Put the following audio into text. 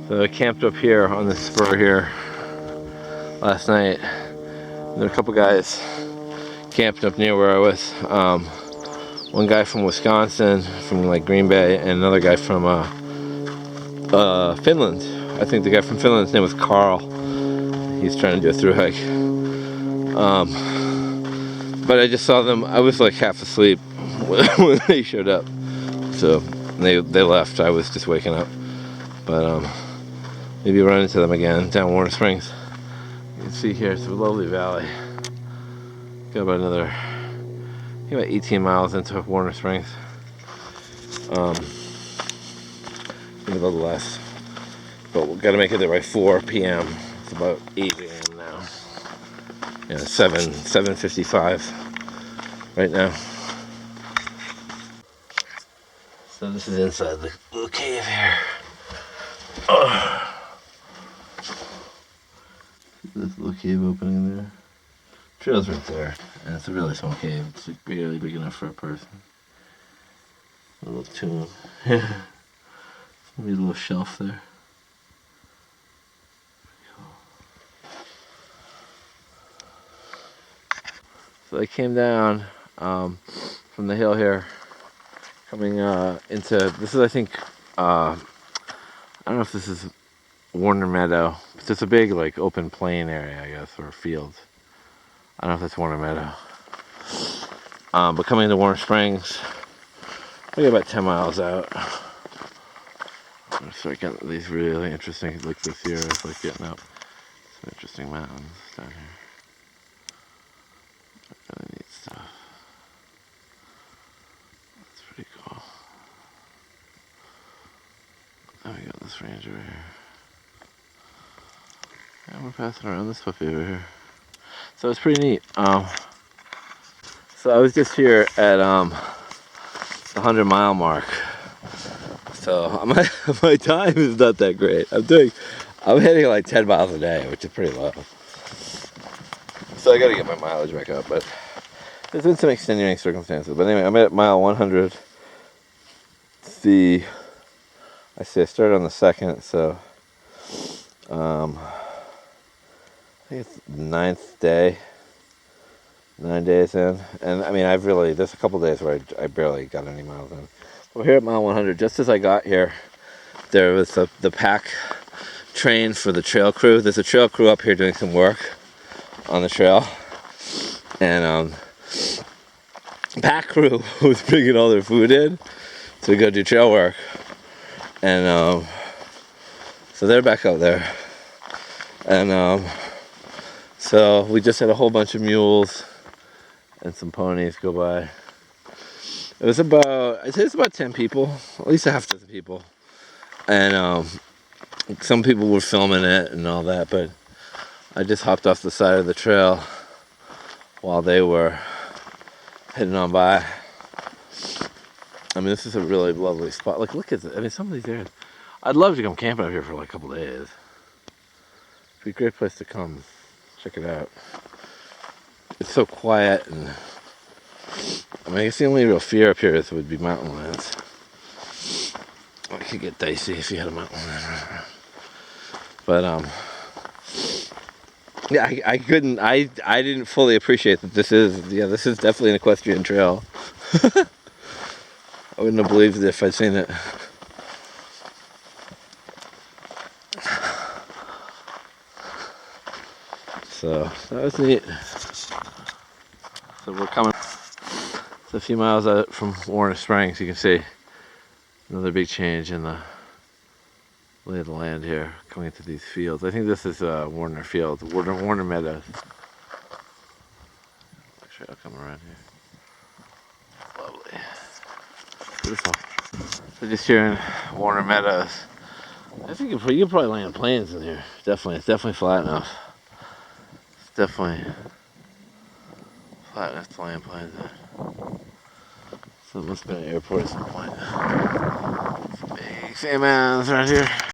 So I camped up here on this spur here last night. There were a couple guys camped up near where I was. One guy from Wisconsin, from like Green Bay, and another guy from Finland. I think the guy from Finland's name was Carl. He's trying to do a thru hike. But I just saw them. I was like half asleep when they showed up. So they left. I was just waking up. But maybe run into them again down Warner Springs. You can see here it's a lovely valley. Got about another, about 18 miles into Warner Springs. Maybe a little less. But we've got to make it there by 4 p.m. It's about 8 a.m. now. Yeah, 7:55 right now. So this is inside the little cave here. This little cave opening there. Trail's right there, and it's a really small cave. It's like barely big enough for a person. A little tomb. Maybe a little shelf there. So I came down from the hill here, coming into, this is I think, I don't know if this is Warner Meadow, but it's a big like open plain area, I guess, or field. I don't know if that's Warner Meadow. But coming into Warner Springs, we got about 10 miles out. So I got these really interesting, like this here, it's like getting up some interesting mountains down here. Really neat stuff. That's pretty cool. Then we got this range over here. And we're passing around this puppy over here. So it's pretty neat. So I was just here at the 100-mile mark. So my time is not that great. I'm hitting like 10 miles a day, which is pretty low. So I gotta get my mileage back up, but there's been some extenuating circumstances. But anyway, I'm at mile 100. I started on the 2nd, so I think it's the 9th day. 9 days in, and I mean there's a couple days where I barely got any miles in. We're here at mile 100. Just as I got here, there was the pack train for the trail crew. There's a trail crew up here doing some work on the trail, and pack crew was bringing all their food in to go do trail work, and so they're back out there, and so we just had a whole bunch of mules and some ponies go by. It was I'd say it's about 10 people, at least a half dozen people. And some people were filming it and all that, but I just hopped off the side of the trail while they were heading on by. I mean, this is a really lovely spot. Like, look at this. I mean, some of these areas. I'd love to come camping up here for like a couple days. It'd be a great place to come. Check it out. It's so quiet, and I mean, I guess the only real fear up here would be mountain lions. It could get dicey if you had a mountain lion. But yeah, I didn't fully appreciate that this is definitely an equestrian trail. I wouldn't have believed it if I'd seen it. So that was neat. So we're coming. It's a few miles out from Warner Springs. You can see another big change in the lay of the land here, coming into these fields. I think this is Warner Field, Warner Meadows. Actually, I'll come around here. Lovely. Beautiful. So just here in Warner Meadows. I think you could probably land planes in here. Definitely. It's definitely flat enough. It's definitely flat enough to land planes in. So it must have been an airport at some point. Big sand mounds right here.